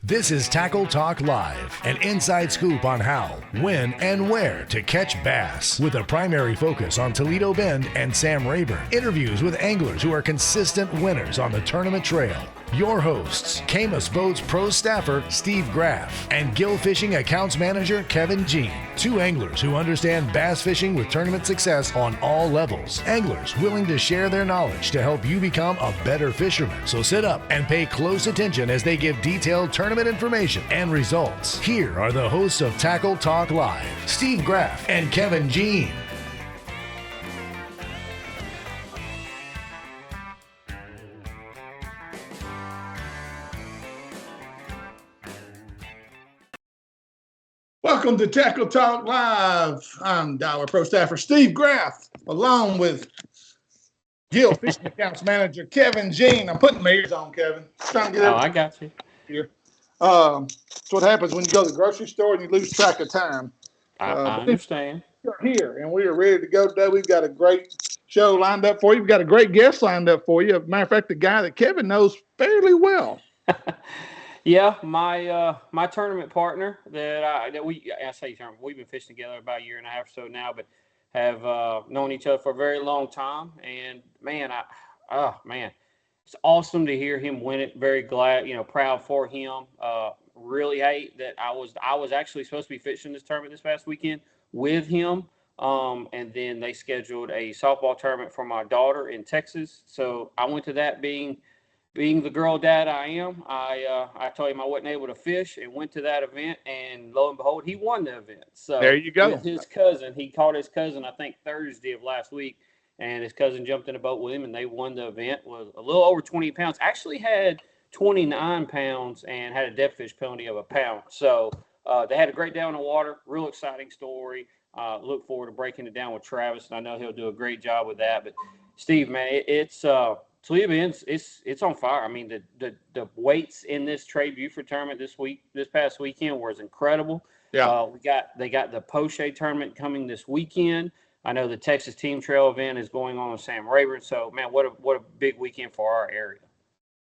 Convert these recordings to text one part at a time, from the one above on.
This is Tackle Talk Live, an inside scoop on how, when, and where to catch bass, with a primary focus on Toledo Bend and Sam Rayburn. Interviews with anglers who are consistent winners on the tournament trail. Your hosts, Camus Boats Pro staffer Steve Graff and Gill Fishing accounts manager Kevin Jean. Two anglers who understand bass fishing with tournament success on all levels. Anglers willing to share their knowledge to help you become a better fisherman. So sit up and pay close attention as they give detailed tournament information and results. Here are the hosts of Tackle Talk Live, Steve Graff and Kevin Jean. Welcome to Tackle Talk Live. I'm Dollar Pro staffer Steve Graff, along with Gill Fishing accounts manager Kevin Jean. I'm putting my ears on, Kevin. I got you. Here. That's what happens when you go to the grocery store and you lose track of time. I understand. We're here, and we are ready to go today. We've got a great show lined up for you. We've got a great guest lined up for you. As a matter of fact, the guy that Kevin knows fairly well. Yeah, my tournament partner we've been fishing together about a year and a half or so now, but have known each other for a very long time. And man, it's awesome to hear him win it. Very glad, proud for him. Really hate that I was actually supposed to be fishing this tournament this past weekend with him. And then they scheduled a softball tournament for my daughter in Texas. So I went to that being the girl dad I am. I told him I wasn't able to fish and went to that event, and lo and behold, he won the event. So there you go. With his cousin, he caught his cousin, I think Thursday of last week, and his cousin jumped in a boat with him, and they won the event with a little over 20 pounds. Actually had 29 pounds and had a depth fish penalty of a pound. So they had a great day on the water. Real exciting story. Look forward to breaking it down with Travis, and I know he'll do a great job with that. But Steve, man, it's Toledo Bend, it's on fire. I mean, the weights in this Trey Burford tournament this past weekend was incredible. Yeah. They got the Poche tournament coming this weekend. I know the Texas Team Trail event is going on with Sam Rayburn. So, man, what a big weekend for our area.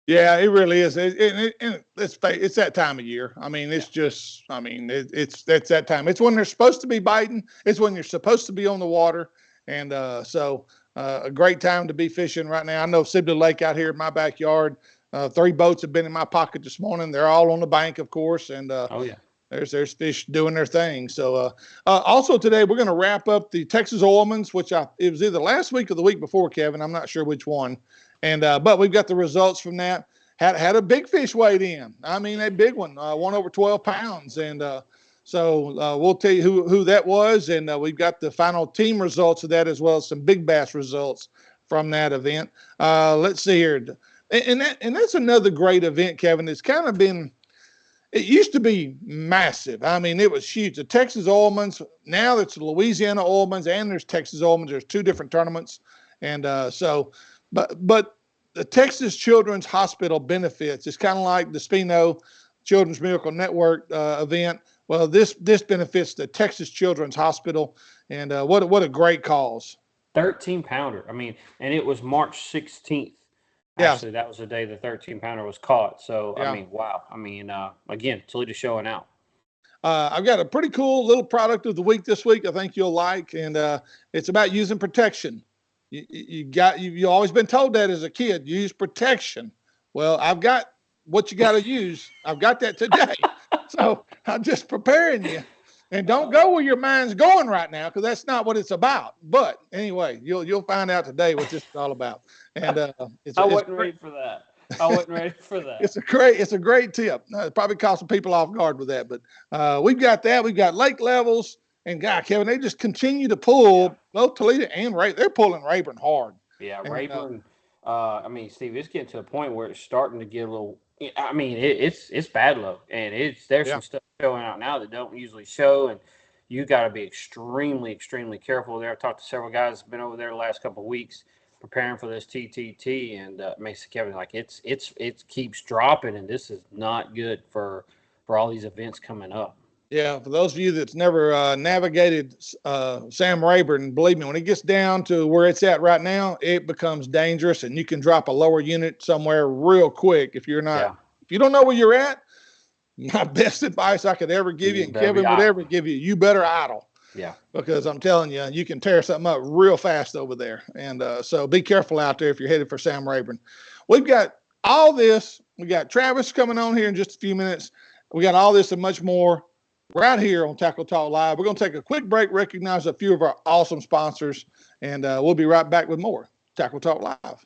Yeah, it really is. It's that time of year. I mean, it's that time. It's when they're supposed to be biting. It's when you're supposed to be on the water. And a great time to be fishing right now. I know Sibley Lake out here in my backyard. 3 boats have been in my pocket this morning. They're all on the bank, of course. And there's fish doing their thing. So also today we're going to wrap up the Texas Oilman's, which it was either last week or the week before, Kevin. I'm not sure which one. And but we've got the results from that. Had a big fish weighed in. I mean, a big one, one over 12 pounds. And so we'll tell you who that was, and we've got the final team results of that, as well as some big bass results from that event. Let's see here, and that's another great event, Kevin. It's kind of been. It used to be massive. I mean, it was huge. The Texas Oilman's, now it's the Louisiana Oilman's, and there's Texas Oilman's. There's 2 different tournaments, and but the Texas Children's Hospital benefits. It's kind of like the Spino Children's Miracle Network event. Well, this benefits the Texas Children's Hospital, and what a great cause. 13-pounder. I mean, and it was March 16th. Yeah. Actually, that was the day the 13-pounder was caught. So, yeah. I mean, wow. I mean, again, Toledo showing out. I've got a pretty cool little product of the week this week I think you'll like, and it's about using protection. You've always been told that as a kid, use protection. Well, I've got what you got to use. I've got that today. So I'm just preparing you, and don't go where your mind's going right now, because that's not what it's about. But anyway, you'll find out today what this is all about. And I wasn't ready for that. It's a great tip. It probably caught some people off guard with that, but we've got that. We've got lake levels, and Kevin, they just continue to pull both Toledo and Rayburn. They're pulling Rayburn hard. Yeah, and, Rayburn. I mean, Steve, it's getting to a point where it's starting to get a little. I mean, it's bad luck, and there's some stuff showing out now that don't usually show, and you got to be extremely, extremely careful there. I've talked to several guys that's been over there the last couple of weeks preparing for this TTT, and makes Kevin like it keeps dropping, and this is not good for all these events coming up. Yeah, for those of you that's never navigated Sam Rayburn, believe me, when it gets down to where it's at right now, it becomes dangerous, and you can drop a lower unit somewhere real quick if you're not. Yeah. If you don't know where you're at, my best advice I could ever give you, and better Kevin be would idle. ever give you, you better idle. Yeah. Because I'm telling you, you can tear something up real fast over there. And so be careful out there if you're headed for Sam Rayburn. We've got all this. We got Travis coming on here in just a few minutes. We got all this and much more right here on Tackle Talk Live. We're going to take a quick break, recognize a few of our awesome sponsors, and we'll be right back with more Tackle Talk Live.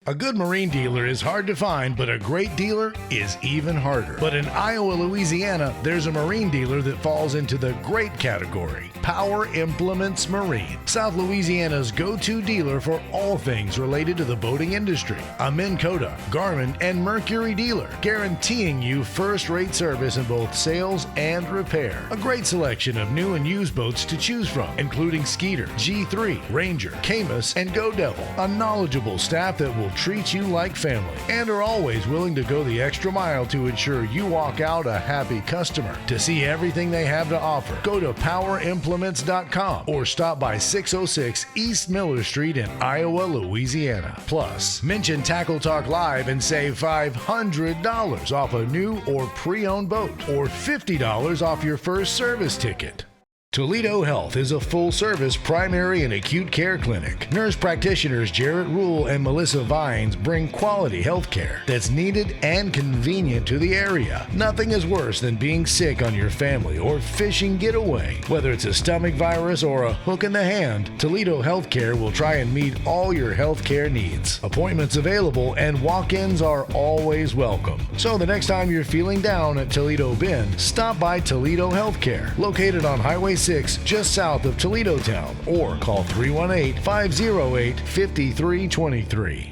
A good marine dealer is hard to find, but a great dealer is even harder. But in Iowa, Louisiana, there's a marine dealer that falls into the great category, Power Implements Marine, South Louisiana's go-to dealer for all things related to the boating industry. A Minn Kota, Garmin, and Mercury dealer, guaranteeing you first-rate service in both sales and repair. A great selection of new and used boats to choose from, including Skeeter, G3, Ranger, Camus, and Go Devil. A knowledgeable staff that will treat you like family and are always willing to go the extra mile to ensure you walk out a happy customer. To see everything they have to offer, go to powerimplements.com or stop by 606 East Miller Street in Iowa, Louisiana. Plus, mention Tackle Talk Live and save $500 off a new or pre-owned boat or $50 off your first service ticket. Toledo Health is a full-service primary and acute care clinic. Nurse practitioners Jarrett Rule and Melissa Vines bring quality health care that's needed and convenient to the area. Nothing is worse than being sick on your family or fishing getaway. Whether it's a stomach virus or a hook in the hand, Toledo Healthcare will try and meet all your health care needs. Appointments available and walk-ins are always welcome. So the next time you're feeling down at Toledo Bend, stop by Toledo Healthcare, located on Highway 6 just south of Toledo Town, or call 318-508-5323.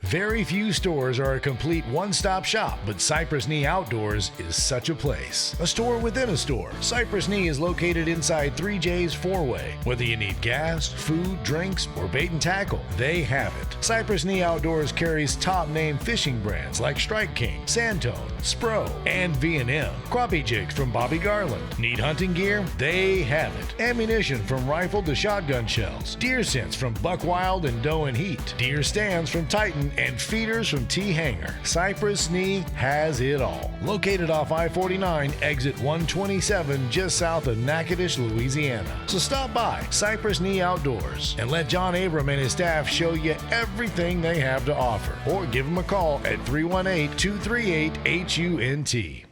Very few stores are a complete one-stop shop, but Cypress Knee Outdoors is such a place. A store within a store. Cypress Knee is located inside 3J's four-way. Whether you need gas, food, drinks, or bait and tackle, they have it. Cypress Knee Outdoors carries top-name fishing brands like Strike King, Sandtone, Spro, and V&M. Crappie jigs from Bobby Garland. Need hunting gear? They have it. Ammunition from rifle to shotgun shells. Deer scents from Buck Wild and Doe and Heat. Deer stands from Titan and feeders from T-Hanger. Cypress Knee has it all. Located off I-49, exit 127, just south of Natchitoches, Louisiana. So stop by Cypress Knee Outdoors and let John Abram and his staff show you everything they have to offer. Or give them a call at 318-238-HUNT.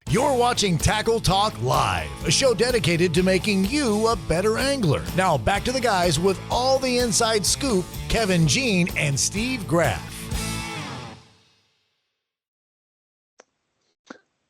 You're watching Tackle Talk Live, a show dedicated to making you a better angler. Now back to the guys with all the inside scoop, Kevin Jean and Steve Graff.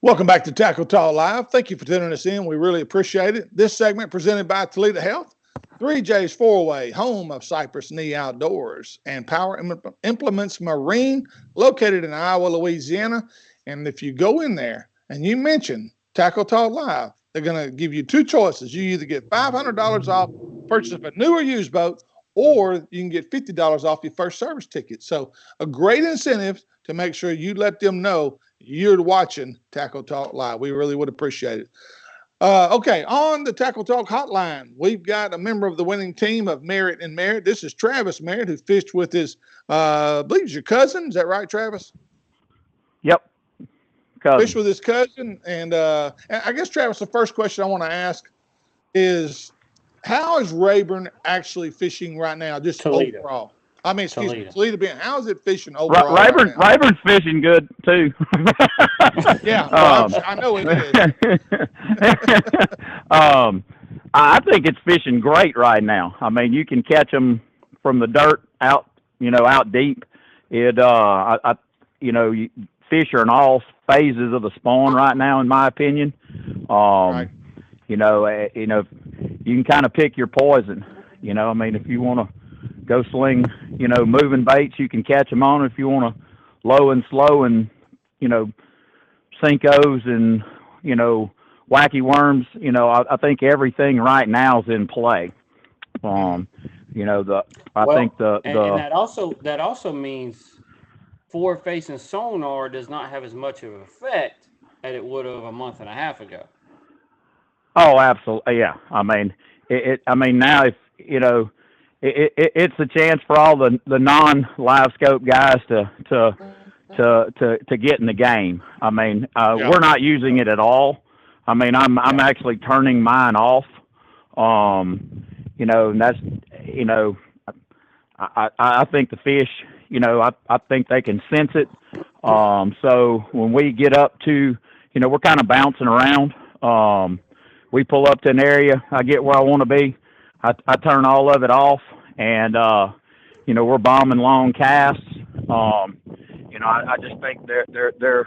Welcome back to Tackle Talk Live. Thank you for tuning us in. We really appreciate it. This segment presented by Toledo Health, 3J's Four-Way, home of Cypress Knee Outdoors, and Power Implements Marine, located in Iowa, Louisiana. And if you go in there and you mention Tackle Talk Live, they're going to give you two choices. You either get $500 off purchase of a new or used boat, or you can get $50 off your first service ticket. So a great incentive to make sure you let them know you're watching Tackle Talk Live. We really would appreciate it. Okay, on the Tackle Talk hotline, we've got a member of the winning team of Merritt and Merritt. This is Travis Merritt, who fished with his, I believe it's your cousin. Is that right, Travis? Yep. Cousin. Fish with his cousin. And I guess, Travis, the first question I want to ask is, how is Rayburn actually fishing right now, just Toledo. overall? I mean, excuse me, Toledo Bend. How is it fishing overall? Rayburn's fishing good, too. Yeah, I know it is. I think it's fishing great right now. I mean, you can catch them from the dirt out, out deep. Fish are in all phases of the spawn right now, in my opinion. Right. You can kind of pick your poison. I mean, if you want to go sling, moving baits, you can catch them on. If you want to low and slow and, Cincos and, wacky worms, I think everything right now is in play. I think and that also means forward facing sonar does not have as much of an effect as it would have a month and a half ago. Oh, absolutely. Yeah. I mean, now if, it's a chance for all the non-live scope guys to get in the game. I mean, we're not using it at all. I mean, I'm actually turning mine off. And that's, I think the fish, I think they can sense it. So when we get up to, we're kind of bouncing around. We pull up to an area, I get where I want to be. I turn all of it off, and we're bombing long casts. I just think they're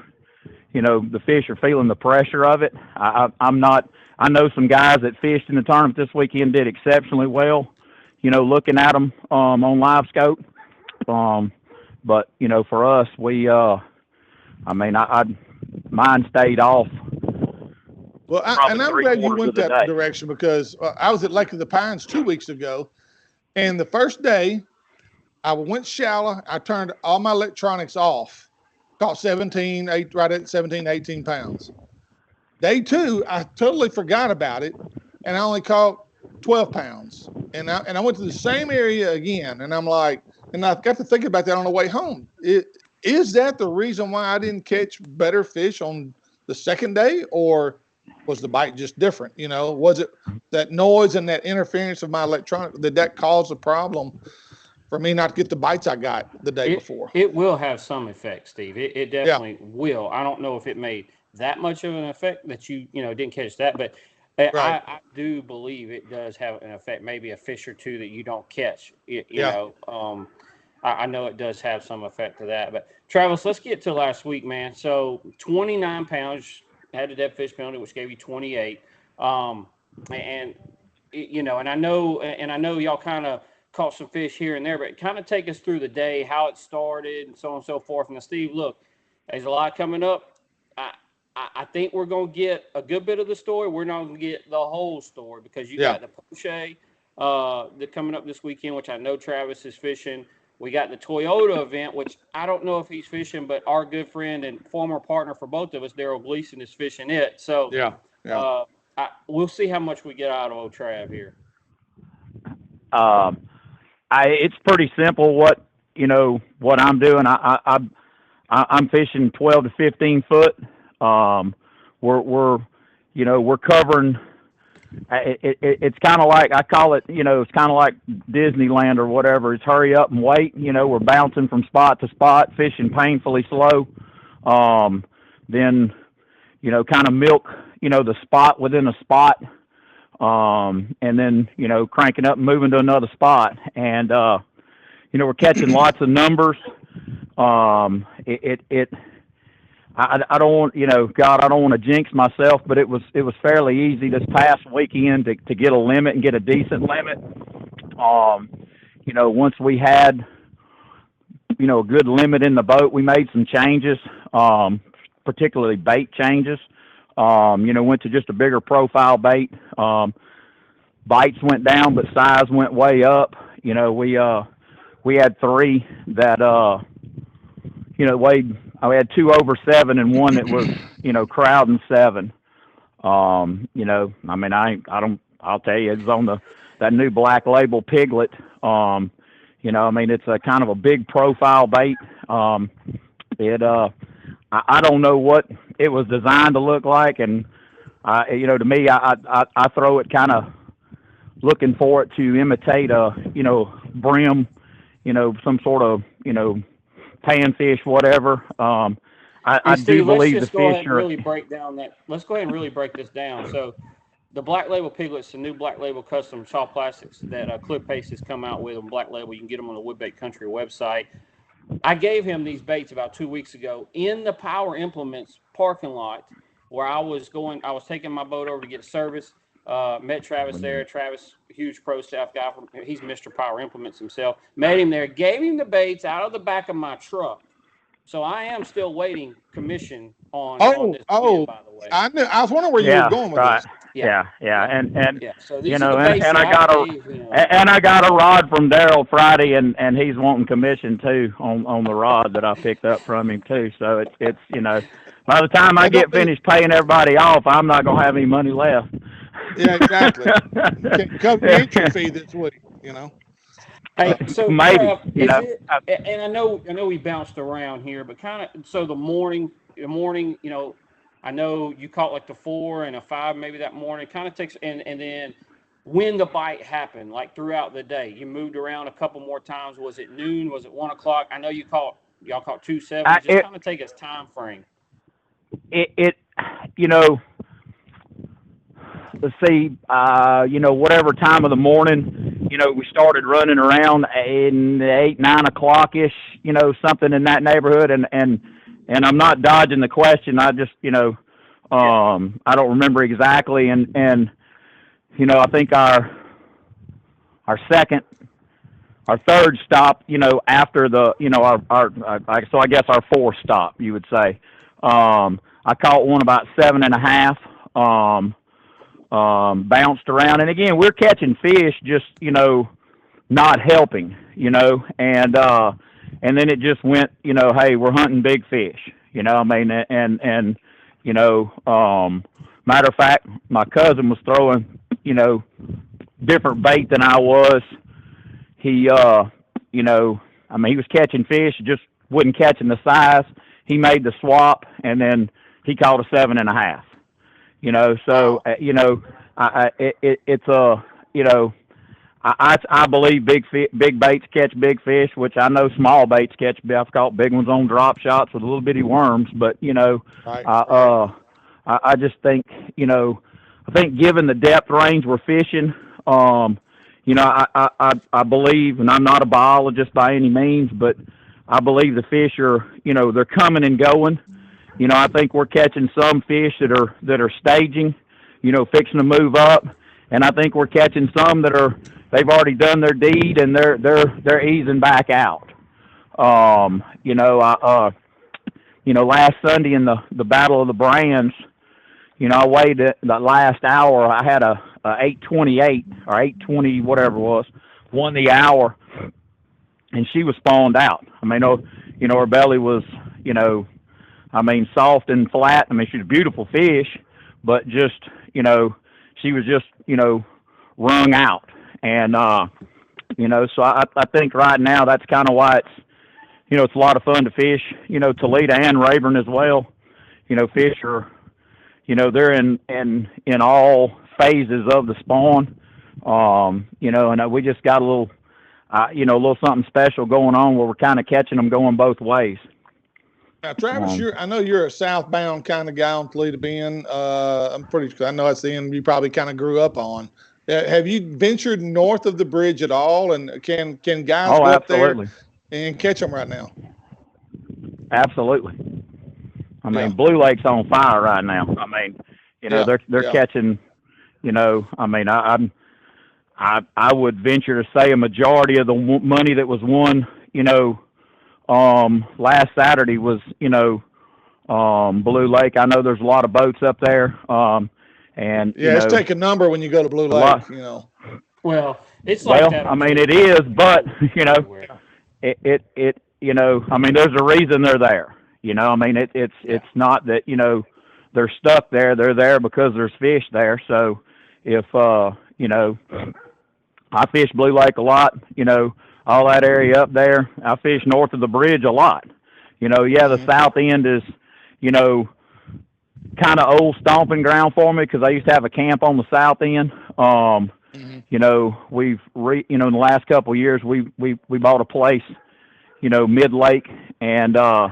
the fish are feeling the pressure of it. I'm not. I know some guys that fished in the tournament this weekend did exceptionally well. Looking at them on live scope. But for us, mine stayed off. Well, I'm glad you went that direction because I was at Lake of the Pines 2 weeks ago, and the first day I went shallow. I turned all my electronics off, caught right at 17, 18 pounds. Day 2, I totally forgot about it, and I only caught 12 pounds. And I went to the same area again, and I'm like, and I got to think about that on the way home. Is that the reason why I didn't catch better fish on the second day, or was the bite just different? Was it that noise and that interference of my electronic, did that cause a problem for me not to get the bites I got the day before? It will have some effect, Steve. It definitely will. I don't know if it made that much of an effect that you didn't catch that, but right. I do believe it does have an effect, maybe a fish or two that you don't catch. I know it does have some effect to that. But Travis, let's get to last week, man. So 29 pounds, had a dead fish penalty, which gave you 28. And I know y'all kind of caught some fish here and there, but kind of take us through the day, how it started, and so on and so forth. Now, Steve, look, there's a lot coming up. I think we're going to get a good bit of the story. We're not going to get the whole story because you got the Poche that coming up this weekend, which I know Travis is fishing. We got the Toyota event, which I don't know if he's fishing, but our good friend and former partner for both of us, Daryl Gleason, is fishing it. So we'll see how much we get out of old Trav here. It's pretty simple. What I'm doing. I'm fishing 12 to 15 foot. We're covering. It's kind of like, I call it, it's kind of like Disneyland or whatever. It's hurry up and wait. We're bouncing from spot to spot, fishing painfully slow. Then, kind of milk, the spot within a spot. And then, cranking up and moving to another spot. And, we're catching lots of numbers. I don't want, God, I don't want to jinx myself, but it was fairly easy this past weekend to get a limit and get a decent limit. Once we had, a good limit in the boat, we made some changes, particularly bait changes. Went to just a bigger profile bait. Bites went down, but size went way up. We had 3 that, weighed. We had 2 over 7 and 1 that was, crowding 7. I'll tell you, it's on that new Black Label Piglet. It's a kind of a big profile bait. I don't know what it was designed to look like. And, to me, I throw it kind of looking for it to imitate a, brim, some sort of, panfish, whatever. I Steve, do believe the fish are. Let's go ahead and really break this down. So, the Black Label Piglet's the new Black Label custom soft plastics that Clear Pace has come out with on Black Label. You can get them on the Woodbait Country website. I gave him these baits about 2 weeks ago in the Power Implements parking lot where I was taking my boat over to get service. Met Travis there. Travis, huge pro staff guy. He's Mr. Power Implements himself. Met him there. Gave him the baits out of the back of my truck. So I am still waiting commission on this win, by the way. I was wondering where you were going with this. Yeah. And Yeah. So you these are know, the and, baits and that I I got believe, I got a rod from Daryl Friday, and he's wanting commission too on the rod that I picked up from him too. So it's you know, by the time I Yeah, don't get be. finished paying everybody off, I'm not gonna have any money left. Yeah, exactly. You can't cover the entry fee this week. You know. Hey, so Maybe, Trav, you is know. it? And I know we bounced around here, but kind of so the morning, I know you caught like the 4 and a 5 maybe that morning. Kind of takes and then when the bite happened, like throughout the day, you moved around a couple more times. Was it noon? Was it 1 o'clock? I know y'all caught 2 I, 70s. Just it kind of take us time frame. it you know, let's see, whatever time of the morning, we started running around in 8, 9 o'clock ish, something in that neighborhood, and I'm not dodging the question. I just, I don't remember exactly, and I think our second, our third stop, after the, so I guess our fourth stop, you would say. I caught one about 7.5. Bounced around, and again, we're catching fish, just not helping, and then it just went, hey, we're hunting big fish, I mean, and matter of fact, my cousin was throwing, different bait than I was. He, I mean, he was catching fish, just wasn't catching the size. He made the swap, and then he caught a 7.5. So Wow. it's a I believe big baits catch big fish, which I know small baits catch. I've caught big ones on drop shots with little bitty worms, but Right. Right. I I just think I think given the depth range we're fishing, I believe, and I'm not a biologist by any means, but I believe the fish are they're coming and going. I think we're catching some fish that are staging, fixing to move up, and I think we're catching some they've already done their deed and they're easing back out. Last Sunday in the Battle of the Brands, I weighed it the last hour. I had a 828 or 820 whatever it was, won the hour, and she was spawned out. I mean, her belly was soft and flat. I mean, she's a beautiful fish, but just, she was just, wrung out. And, so I think right now that's kind of why it's a lot of fun to fish, Toledo and Rayburn as well. Fish are, they're in all phases of the spawn. And we just got a little, a little something special going on where we're kind of catching them going both ways. Now, Travis, I know you're a southbound kind of guy on Toledo Bend. I know that's the end you probably kind of grew up on. Have you ventured north of the bridge at all? And can guys Oh, go up absolutely. there and catch them right now? Absolutely. I mean, Yeah. Blue Lake's on fire right now. I mean, they're catching. I mean, I would venture to say a majority of the money that was won, last Saturday was, Blue Lake. I know there's a lot of boats up there. And it's take a number when you go to Blue Lake, Well, it's like that. I mean, it is, but it I mean, there's a reason they're there. I mean, it's not that they're stuck there. They're there because there's fish there. So if I fish Blue Lake a lot, all that area up there. I fish north of the bridge a lot. The south end is, kind of old stomping ground for me because I used to have a camp on the south end. We've in the last couple of years we bought a place, mid lake, and so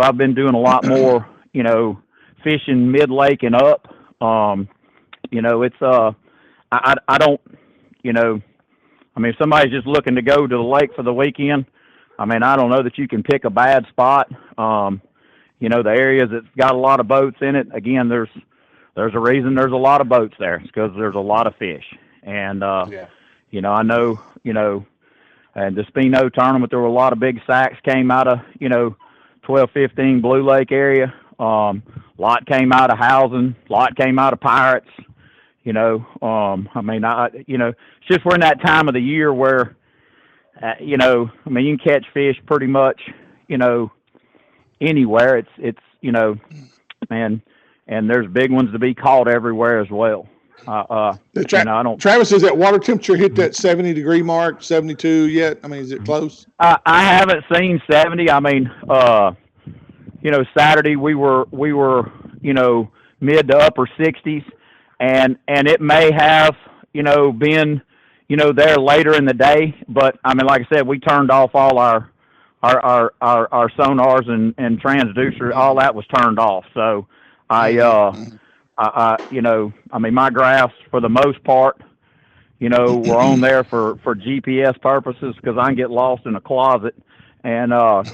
I've been doing a lot more, fishing mid lake and up. It's I don't, I mean, if somebody's just looking to go to the lake for the weekend, I mean, I don't know that you can pick a bad spot. The areas that's got a lot of boats in it, again, there's a reason there's a lot of boats there. It's because there's a lot of fish. And, I know, and the Spino tournament, there were a lot of big sacks came out of, 12, 15 Blue Lake area. Lot came out of Housing, lot came out of Pirates. I mean, it's just we're in that time of the year where, you can catch fish pretty much, anywhere. It's and there's big ones to be caught everywhere as well. Travis, has that water temperature hit that 70-degree mark, 72 yet? I mean, is it close? I haven't seen 70. I mean, Saturday we were mid to upper 60s, and it may have been there later in the day, but I mean, like I said, we turned off all our sonars and transducer. All that was turned off. So my graphs for the most part, were on there for GPS purposes because I can get lost in a closet, and I'd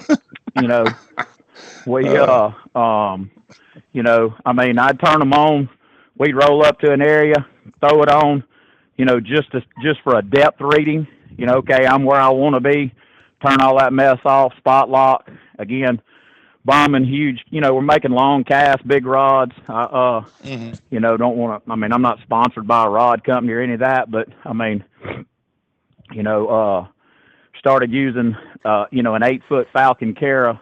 turn them on. We'd roll up to an area, throw it on, just for a depth reading. Okay, I'm where I want to be. Turn all that mess off, spot lock. Again, bombing huge, we're making long casts, big rods. Don't want to, I'm not sponsored by a rod company or any of that, but started using, an 8-foot Falcon Cara,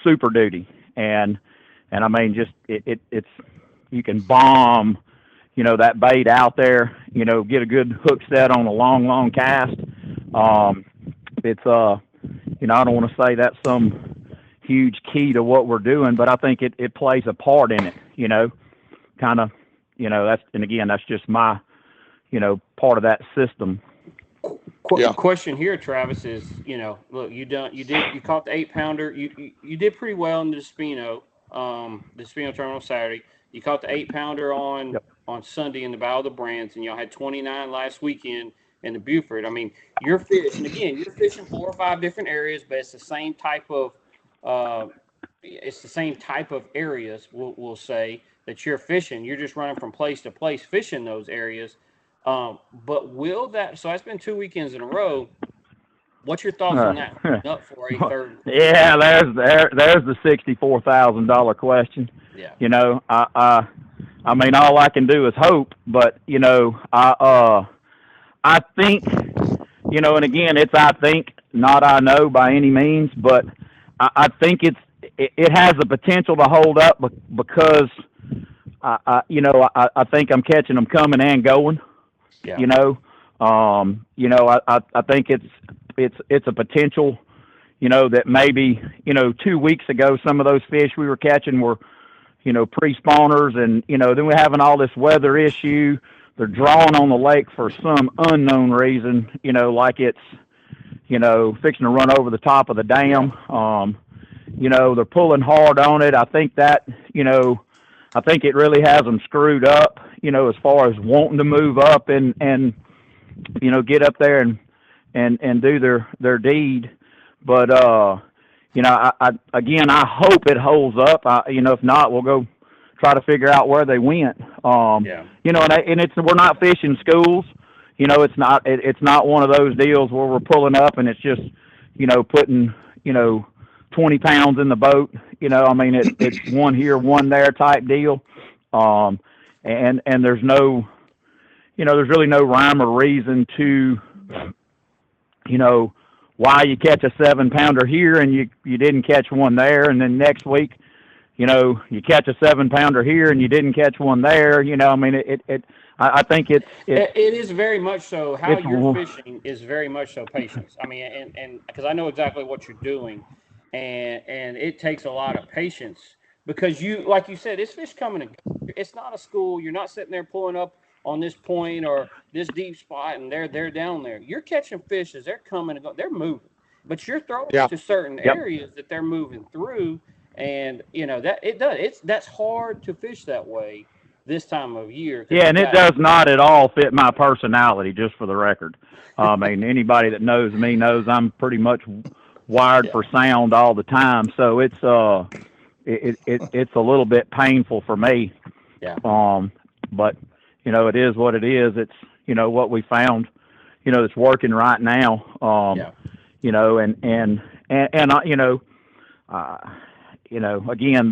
Super Duty. And it's, you can bomb, that bait out there, get a good hook set on a long cast. It's, I don't want to say that's some huge key to what we're doing, but I think it plays a part in it, that's just my, part of that system. Question here, Travis, is, look, you caught the 8-pounder. You did pretty well in the Spino tournament on Saturday. You caught the 8-pounder on Sunday in the Battle of the Brands, and y'all had 29 last weekend in the Buford. I mean, you're fishing 4 or 5 different areas, but it's the same type of areas, we'll say, that you're fishing. You're just running from place to place fishing those areas. But will that, so that's been 2 weekends in a row. What's your thoughts on that? Up for a third? Yeah, there's the $64,000 question. Yeah. All I can do is hope, but I think, and again, it's I think, not I know by any means, but I think it has the potential to hold up because I think I'm catching them coming and going. Yeah. I think it's a potential, that maybe 2 weeks ago some of those fish we were catching were pre-spawners, and then we're having all this weather issue. They're drawing on the lake for some unknown reason, like it's fixing to run over the top of the dam. They're pulling hard on it. I think that, I think it really has them screwed up, as far as wanting to move up and get up there and do their deed. But, I hope it holds up. If not, we'll go try to figure out where they went. And we're not fishing schools. It's not one of those deals where we're pulling up and it's just, putting, 20 pounds in the boat. It's one here, one there type deal. And there's no, there's really no rhyme or reason to, why you catch a 7-pounder here and you didn't catch one there. And then next week, you catch a 7-pounder here and you didn't catch one there. I think it is very much so. How you're fishing is very much so patience. And because I know exactly what you're doing, and it takes a lot of patience because like you said, it's fish coming and it's not a school. You're not sitting there pulling up on this point or this deep spot and they're down there. You're catching fish as they're coming and going. They're moving, but you're throwing to certain areas that they're moving through. And that's hard to fish that way this time of year. Yeah, and it does not at all fit my personality, just for the record. Anybody that knows me knows I'm pretty much wired for sound all the time. So it's it's a little bit painful for me. Yeah. But it is what it is. It's what we found. It's working right now. Again,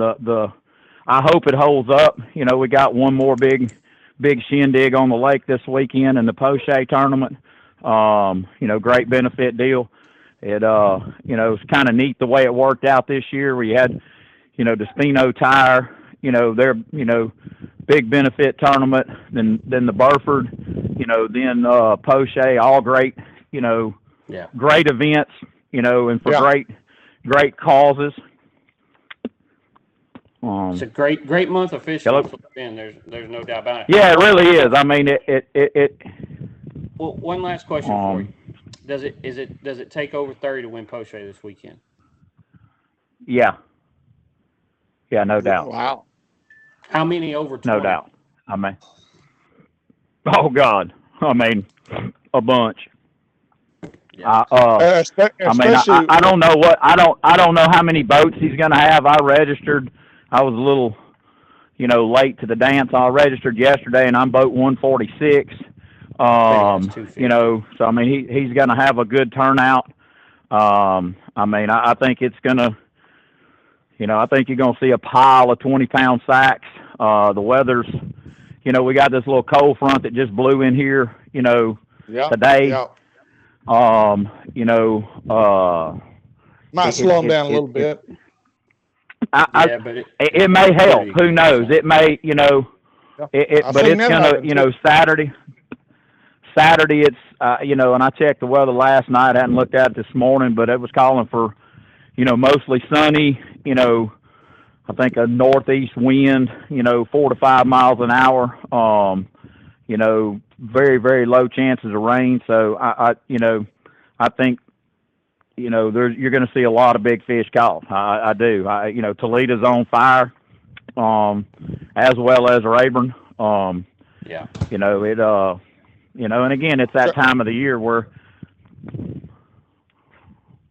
I hope it holds up. We got one more big big shindig on the lake this weekend in the Poche tournament. Great benefit deal. It it's kind of neat the way it worked out this year, where you had, Despino Tire, their, big benefit tournament, then the Burford, then Poche, all great, great events, and for great causes. It's a great month of fishing. There's no doubt about it. Yeah, it really is. I mean, it. Well, one last question for you. Does it take over 30 to win Poche this weekend? Yeah. Yeah, no doubt. Wow. How many over 20? No doubt. I mean, oh God, I mean, a bunch. Yeah. I don't know I don't know how many boats he's going to have. I registered. I was a little, late to the dance. I registered yesterday, and I'm boat 146. So I mean, he's going to have a good turnout. I mean, I think it's going to, I think you're going to see a pile of 20-pound sacks. The weather's, we got this little cold front that just blew in here, today. Yeah. Might slow them down a little bit. But it may help. Who knows? It may, but it's gonna, Saturday it's, and I checked the weather last night. I hadn't looked at it this morning, but it was calling for, mostly sunny. I think a northeast wind. 4 to 5 miles an hour. Very, very low chances of rain. So I think, you're going to see a lot of big fish caught. I do. Toledo's on fire, as well as Rayburn. And again, it's that time of the year where.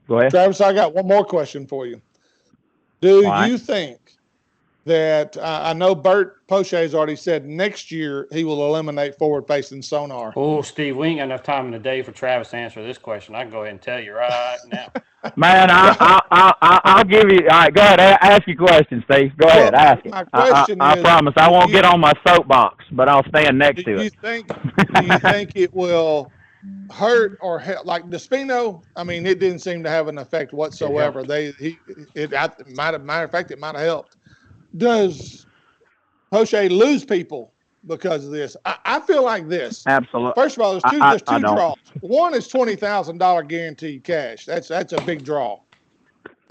Go ahead, Travis. I got one more question for you. Do you think that I know Bert Poche has already said next year he will eliminate forward-facing sonar? Oh, Steve, we ain't got enough time in the day for Travis to answer this question. I can go ahead and tell you right now. Man, I'll give you. All right, go ahead. Ask your question, Steve. Go ahead. Ask it. My question I promise I won't get on my soapbox, but I'll stand next to it. Do you think it will hurt or help? Like Despino, I mean, it didn't seem to have an effect whatsoever. Matter of fact, it might have helped. Does Poche lose people because of this? I feel like this. Absolutely. First of all, there's two draws. One is $20,000 guaranteed cash. That's a big draw,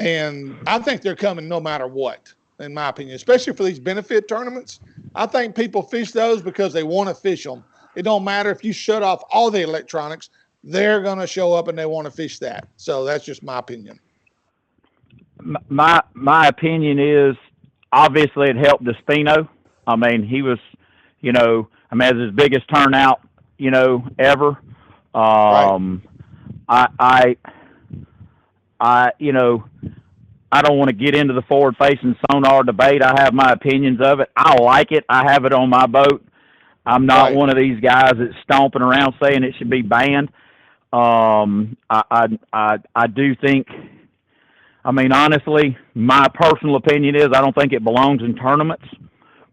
and I think they're coming no matter what, in my opinion. Especially for these benefit tournaments, I think people fish those because they want to fish them. It don't matter if you shut off all the electronics; they're going to show up and they want to fish that. So that's just my opinion. My opinion is, obviously, it helped Despino. I mean, he was, as his biggest turnout, ever. Right. I don't want to get into the forward-facing sonar debate. I have my opinions of it. I like it. I have it on my boat. I'm not one of these guys that's stomping around saying it should be banned. I do think. I mean, honestly, my personal opinion is I don't think it belongs in tournaments,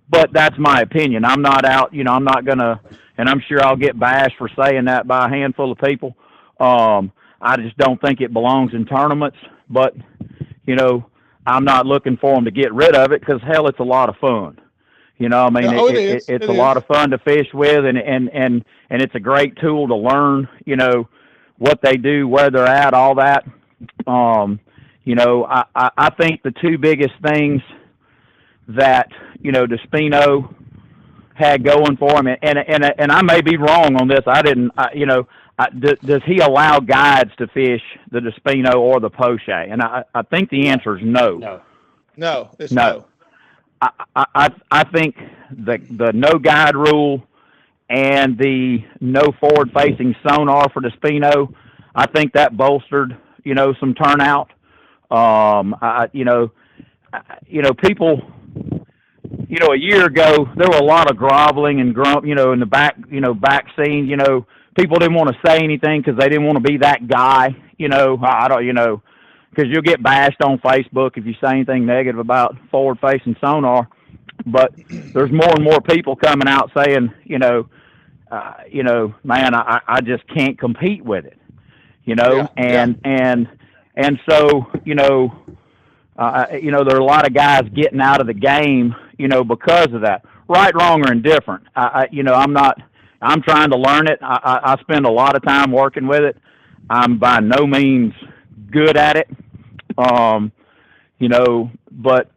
but that's my opinion. I'm not out, I'm not going to, and I'm sure I'll get bashed for saying that by a handful of people. I just don't think it belongs in tournaments, but, I'm not looking for them to get rid of it because, hell, it's a lot of fun. It's a lot of fun to fish with, and it's a great tool to learn, what they do, where they're at, all that. I think the two biggest things that, Despino had going for him, and I may be wrong on this. Does he allow guides to fish the Despino or the Poche? And I think the answer is no. No, it's no. I think the no guide rule and the no forward-facing sonar for Despino, I think that bolstered, some turnout. People, a year ago, there were a lot of groveling and grump, in the back scene, people didn't want to say anything because they didn't want to be that guy, because you'll get bashed on Facebook if you say anything negative about forward-facing sonar. but there's more and more people coming out saying, man, I just can't compete with it, and so, there are a lot of guys getting out of the game, because of that. Right, wrong, or indifferent. I'm trying to learn it. I spend a lot of time working with it. I'm by no means good at it. But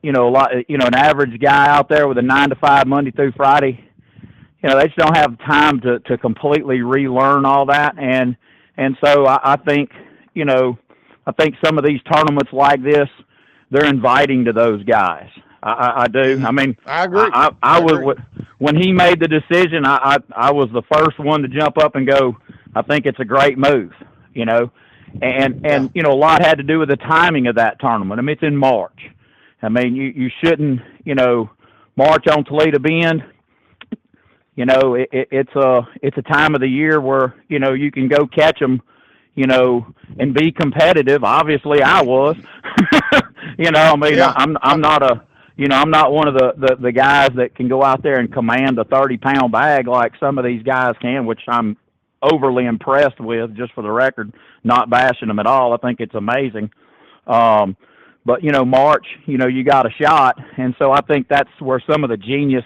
a lot, an average guy out there with a 9 to 5 Monday through Friday, they just don't have time to completely relearn all that. And so I think, I think some of these tournaments like this, they're inviting to those guys. I do. I mean, I agree. I was, when he made the decision, I was the first one to jump up and go, I think it's a great move, and a lot had to do with the timing of that tournament. I mean, it's in March. I mean, you shouldn't, march on Toledo Bend. It's a time of the year where, you can go catch them, and be competitive. Obviously I was, I'm not I'm not one of the guys that can go out there and command a 30-pound bag like some of these guys can, which I'm overly impressed with, just for the record, not bashing them at all. I think it's amazing. But, March, you got a shot. And so I think that's where some of the genius,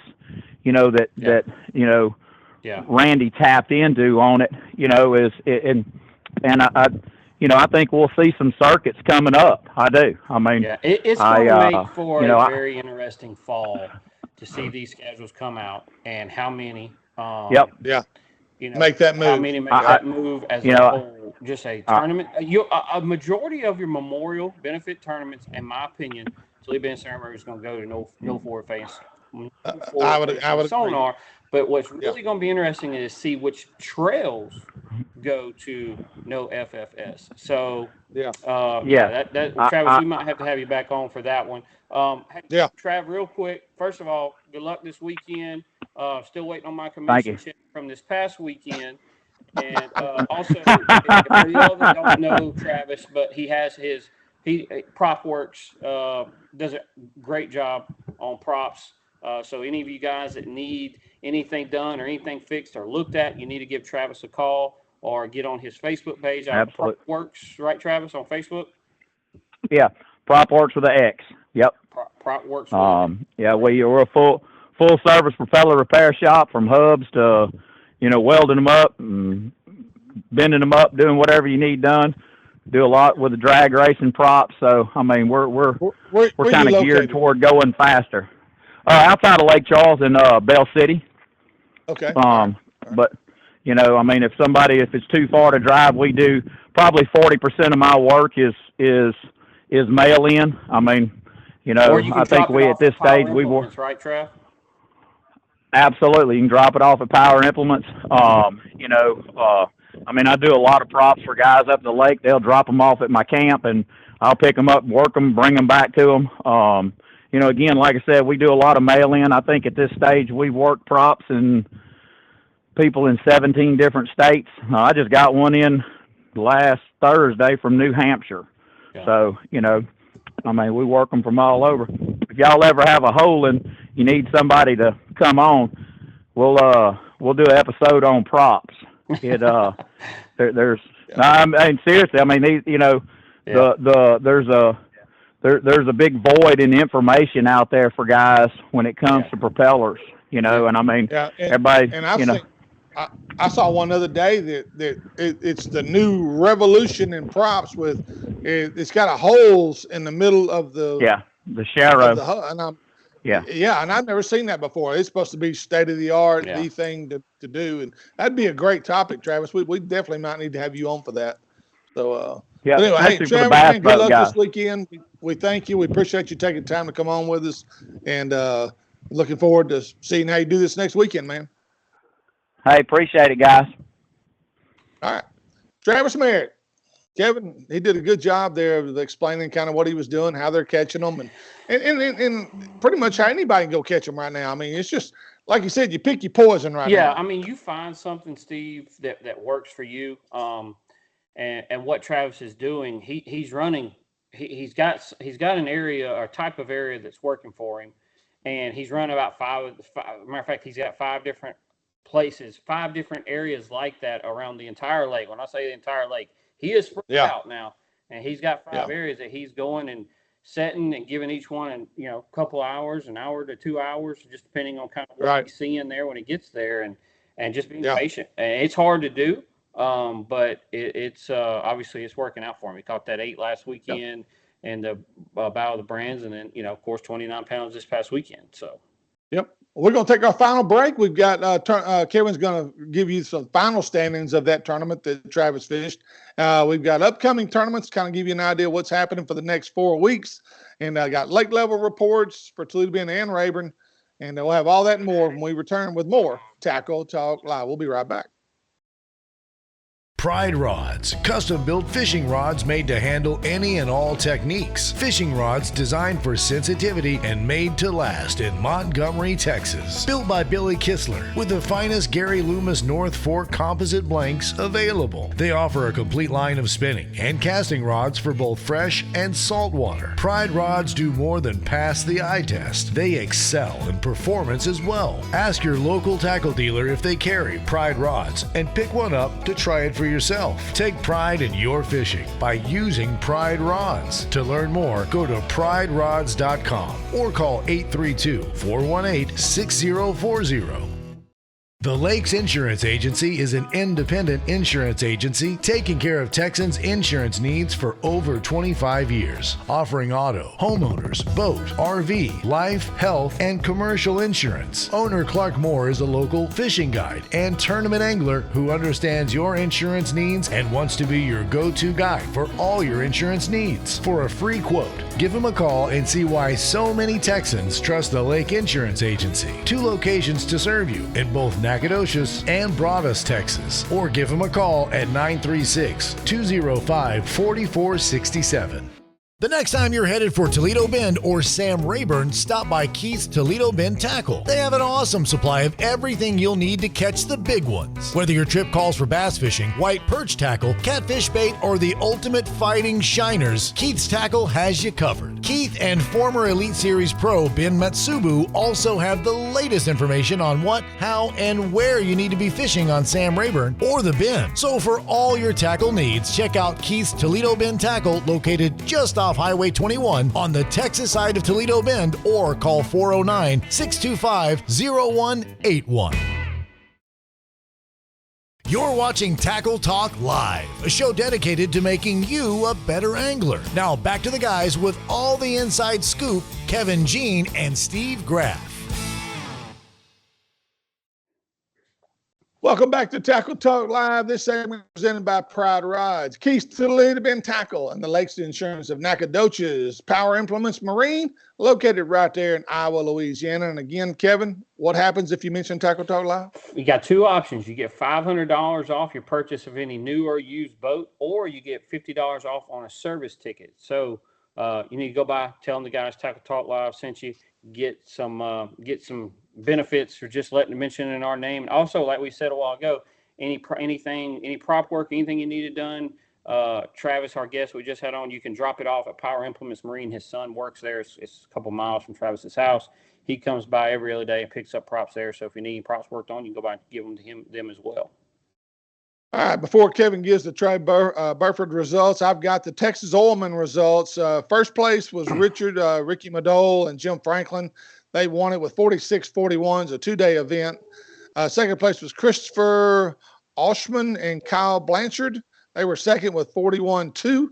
that Randy tapped into on it, I think we'll see some circuits coming up. I do. I mean, it's going to make for a very interesting fall to see these schedules come out and how many. Make that move. How many make that move as a whole? Just a tournament. A majority of your memorial benefit tournaments, in my opinion, Toledo Bend Ceremony is going to go to no forward face. I would sonar. agree. But what's really going to be interesting is see which trails go to no FFS. So Travis, we might have to have you back on for that one. Trav, real quick. First of all, good luck this weekend. Still waiting on my commission check from this past weekend. And also, for y'all that don't know Travis, but he has PropWorks does a great job on props. So any of you guys that need anything done or anything fixed or looked at, you need to give Travis a call or get on his Facebook page. Absolutely. PropWorks, right, Travis, on Facebook? Yeah, PropWorks with an X. Yep. PropWorks. We're a full service propeller repair shop, from hubs to, welding them up and bending them up, doing whatever you need done. Do a lot with the drag racing props. So I mean, we're kind of geared toward going faster. Outside of Lake Charles in Bell City. Okay. But if it's too far to drive, we do probably 40% of my work is mail in. I mean, I think we at this stage we work. Right, Trav? Absolutely, you can drop it off at Power Implements. I do a lot of props for guys up the lake. They'll drop them off at my camp, and I'll pick them up, work them, bring them back to them. Again, like I said, we do a lot of mail-in. I think at this stage we work props and people in 17 different states. I just got one in last Thursday from New Hampshire. Yeah. So, we work them from all over. If y'all ever have a hole and you need somebody to come on, we'll do an episode on props. Seriously. I mean, there's a big void in information out there for guys when it comes to propellers, and everybody, I saw one other day that it's the new revolution in props it's got holes in the middle of the sharrow. And I've never seen that before. It's supposed to be state of the art, the thing to do, and that'd be a great topic, Travis. We definitely might need to have you on for that. So anyway, hey, Travis, good luck this weekend. We thank you. We appreciate you taking time to come on with us, and looking forward to seeing how you do this next weekend, man. Hey, appreciate it, guys. All right. Travis Merritt. Kevin, he did a good job there of explaining kind of what he was doing, how they're catching them, and pretty much how anybody can go catch them right now. I mean, it's just, like you said, you pick your poison right now. Yeah, I mean, you find something, Steve, that works for you. And what Travis is doing, he's running. He's got an area or type of area that's working for him, and he's run about five. Matter of fact, he's got 5 different places, 5 different areas like that around the entire lake. When I say the entire lake, he is spread out now, and he's got 5 areas that he's going and setting and giving each one in, a couple hours, an hour to 2 hours, just depending on kind of what he's seeing there when he gets there, and just being patient. And it's hard to do, but it's obviously it's working out for him. He caught that 8 last weekend and the Battle of the Brands, and then of course 29 pounds this past weekend. So. Yep. We're going to take our final break. We've got Kevin's going to give you some final standings of that tournament that Travis fished. We've got upcoming tournaments, kind of give you an idea what's happening for the next 4 weeks. And I got lake level reports for Toledo Bend and Rayburn. And we'll have all that and more when we return with more Tackle Talk Live. We'll be right back. Pride Rods, custom-built fishing rods made to handle any and all techniques. Fishing rods designed for sensitivity and made to last in Montgomery, Texas. Built by Billy Kistler with the finest Gary Loomis North Fork composite blanks available. They offer a complete line of spinning and casting rods for both fresh and saltwater. Pride Rods do more than pass the eye test. They excel in performance as well. Ask your local tackle dealer if they carry Pride Rods and pick one up to try it for yourself. Take pride in your fishing by using Pride Rods. To learn more, go to priderods.com or call 832-418-6040. The Lakes Insurance Agency is an independent insurance agency taking care of Texans' insurance needs for over 25 years, offering auto, homeowners, boat, RV, life, health, and commercial insurance. Owner Clark Moore is a local fishing guide and tournament angler who understands your insurance needs and wants to be your go-to guide for all your insurance needs. For a free quote, give him a call and see why so many Texans trust the Lake Insurance Agency. 2 locations to serve you in both Nacogdoches and Broadus, Texas. Or give him a call at 936-205-4467. The next time you're headed for Toledo Bend or Sam Rayburn, stop by Keith's Toledo Bend Tackle. They have an awesome supply of everything you'll need to catch the big ones. Whether your trip calls for bass fishing, white perch tackle, catfish bait, or the ultimate fighting shiners, Keith's Tackle has you covered. Keith and former Elite Series pro Ben Matsubu also have the latest information on what, how, and where you need to be fishing on Sam Rayburn or the Bend. So for all your tackle needs, check out Keith's Toledo Bend Tackle, located just off Highway 21 on the Texas side of Toledo Bend, or call 409-625-0181. You're watching Tackle Talk Live, a show dedicated to making you a better angler. Now back to the guys with all the inside scoop, Kevin Jean and Steve Graff. Welcome back to Tackle Talk Live. This segment is presented by Pride Rods, Keith's Toledo Bend Tackle, and the Lakes Insurance of Nacogdoches, Power Implements Marine, located right there in Iowa, Louisiana. And again, Kevin, what happens if you mention Tackle Talk Live? You got 2 options. You get $500 off your purchase of any new or used boat, or you get $50 off on a service ticket. So you need to go by, tell them the guys Tackle Talk Live sent you, get some benefits for just letting them mention in our name. And also, like we said a while ago, any prop work, anything you needed done, Travis, our guest we just had on, you can drop it off at Power Implements Marine. His son works there. It's a couple miles from Travis's house. He comes by every other day and picks up props there. So if you need any props worked on, you can go by and give them to them as well. All right, before Kevin gives the Trey Burford results, I've got the Texas Oilman results. First place was Ricky Madole and Jim Franklin. They won it with 46-41. It's a 2-day event. Second place was Christopher Oshman and Kyle Blanchard. They were second with 41-2.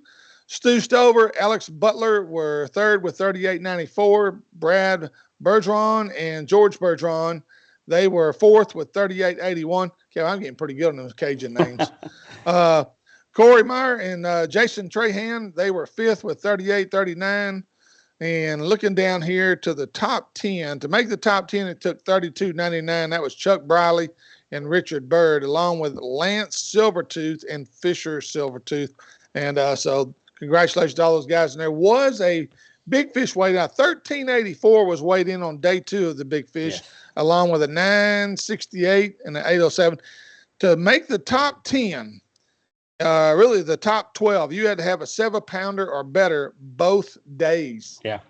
Stu Stover, Alex Butler were third with 38-94. Brad Bergeron and George Bergeron, they were fourth with 38-81. Okay, I'm getting pretty good on those Cajun names. Corey Meyer and Jason Trahan, they were fifth with 38-39. And looking down here to the top 10, to make the top 10, it took 32.99. That was Chuck Briley and Richard Bird, along with Lance Silvertooth and Fisher Silvertooth. And so congratulations to all those guys. And there was a big fish weighed out. 1384 was weighed in on day 2 of the big fish, yes, along with a 968 and an 807. To make the top 10, really the top 12, you had to have a 7-pounder or better both days. Yeah.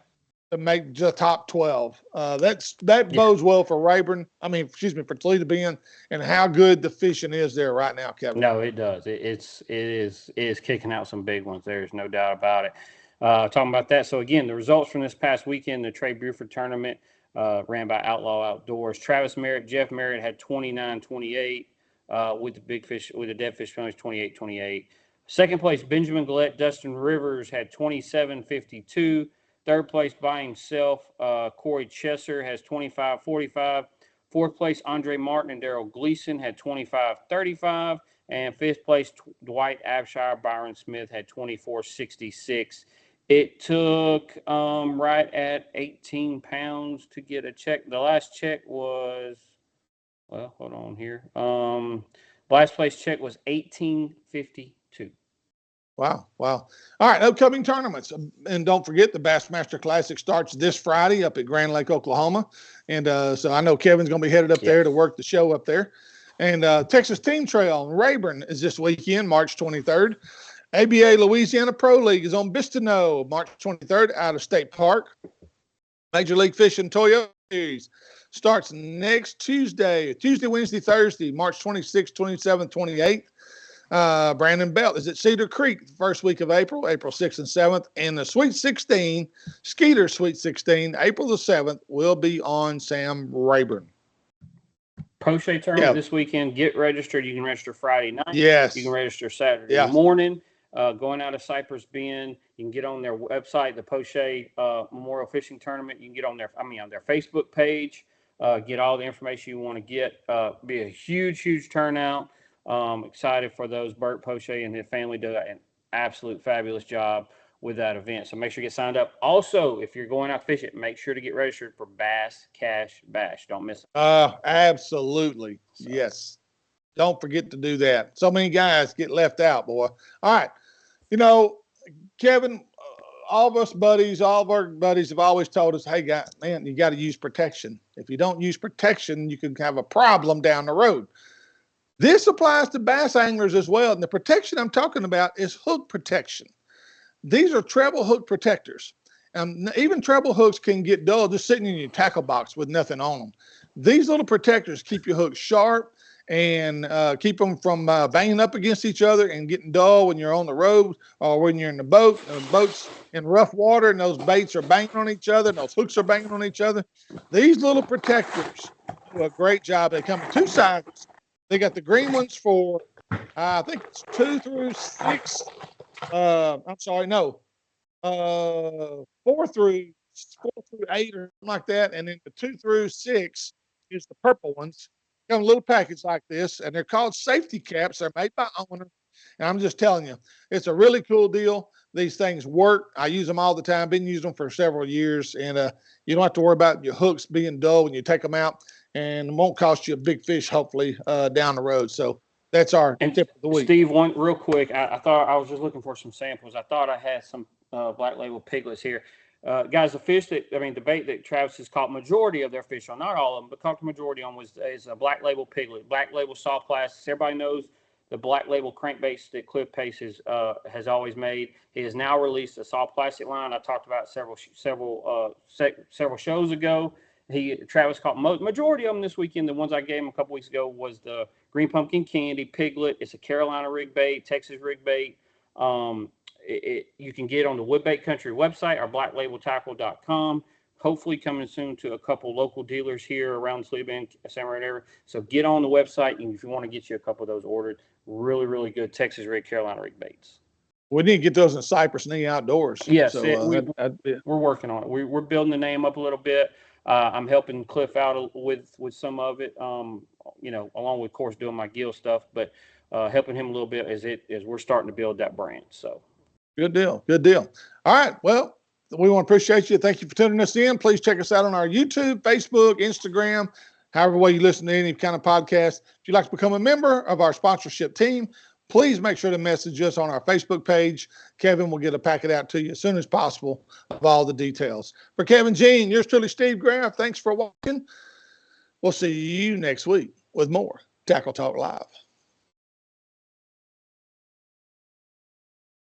to make the top 12. That bodes well for Rayburn. For Toledo Bend and how good the fishing is there right now, Kevin. No, it does. It is kicking out some big ones. There's no doubt about it. Talking about that. So again, the results from this past weekend, the Trey Burford Tournament, ran by Outlaw Outdoors. Travis Merritt, Jeff Merritt had 29-28 with the dead fish penalties 28-28. Second place, Benjamin Gillette, Dustin Rivers had 27-52. Third place by himself, Corey Chesser has 25-45. Fourth place, Andre Martin and Daryl Gleason had 25-35. And fifth place, Dwight Abshire, Byron Smith had 24-66. It took right at 18 pounds to get a check. The last check was, well, hold on here. Last place check was 1852. Wow. All right, upcoming tournaments. And don't forget, the Bassmaster Classic starts this Friday up at Grand Lake, Oklahoma. And so I know Kevin's going to be headed up there to work the show up there. And Texas Team Trail in Rayburn is this weekend, March 23rd. ABA Louisiana Pro League is on Bistineau, March 23rd, out of State Park. Major League Fishing Toyota Series starts next Tuesday, Wednesday, Thursday, March 26th, 27th, 28th. Brandon Belt is at Cedar Creek the first week of April 6th and 7th. And the Sweet 16, Skeeter Sweet 16, April the 7th, will be on Sam Rayburn. Poche tournament this weekend. Get registered. You can register Friday night. Yes. You can register Saturday morning. Going out of Cypress Bend, you can get on their website, the Poche Memorial Fishing Tournament. You can get on their Facebook page, get all the information you want to get. Be a huge turnout. Excited for those. Bert Poche and his family do an absolute fabulous job with that event. So make sure you get signed up. Also, if you're going out fishing, make sure to get registered for Bass Cash Bash. Don't miss it. Absolutely. So. Yes. Don't forget to do that. So many guys get left out, boy. All right. Kevin, all of our buddies have always told us, hey, man, you got to use protection. If you don't use protection, you can have a problem down the road. This applies to bass anglers as well. And the protection I'm talking about is hook protection. These are treble hook protectors. Even treble hooks can get dull just sitting in your tackle box with nothing on them. These little protectors keep your hooks sharp and keep them from banging up against each other and getting dull when you're on the road or when you're in the boat. Boats in rough water and those baits are banging on each other and those hooks are banging on each other. These little protectors do a great job. They come in two sizes. They got the green ones for, I think it's 2 through 6. 4 through 8 or something like that. And then the 2 through 6 is the purple ones. Come in a little package like this, and they're called safety caps. They're made by owner. And I'm just telling you, it's a really cool deal. These things work. I use them all the time. Been using them for several years. And you don't have to worry about your hooks being dull when you take them out. And it won't cost you a big fish, hopefully, down the road. So that's our tip of the week. Steve, one real quick. I thought I was just looking for some samples. I thought I had some black label piglets here. Guys, the bait that Travis has caught majority of their fish on, not all of them, but caught the majority on is a black label piglet, black label soft plastics. Everybody knows the black label crankbaits that Cliff Pace has always made. He has now released a soft plastic line. I talked about several shows ago. Travis caught majority of them this weekend. The ones I gave him a couple weeks ago was the green pumpkin candy piglet. It's a Carolina rig bait, Texas rig bait. You can get on the Woodbait Country website or blacklabeltackle.com. Hopefully coming soon to a couple local dealers here around the Toledo Bend, San Marino area. So get on the website and if you want to get you a couple of those ordered. Really, really good Texas rig, Carolina rig baits. We need to get those in Cypress and Outdoors. Yes, so, we're working on it. We're building the name up a little bit. I'm helping Cliff out with some of it, along with, of course, doing my Gill stuff, but helping him a little bit as we're starting to build that brand. So good deal. All right. Well, we want to appreciate you. Thank you for tuning us in. Please check us out on our YouTube, Facebook, Instagram, however way you listen to any kind of podcast. If you'd like to become a member of our sponsorship team, please make sure to message us on our Facebook page. Kevin will get a packet out to you as soon as possible of all the details. For Kevin Jean, yours truly, Steve Graff. Thanks for watching. We'll see you next week with more Tackle Talk Live.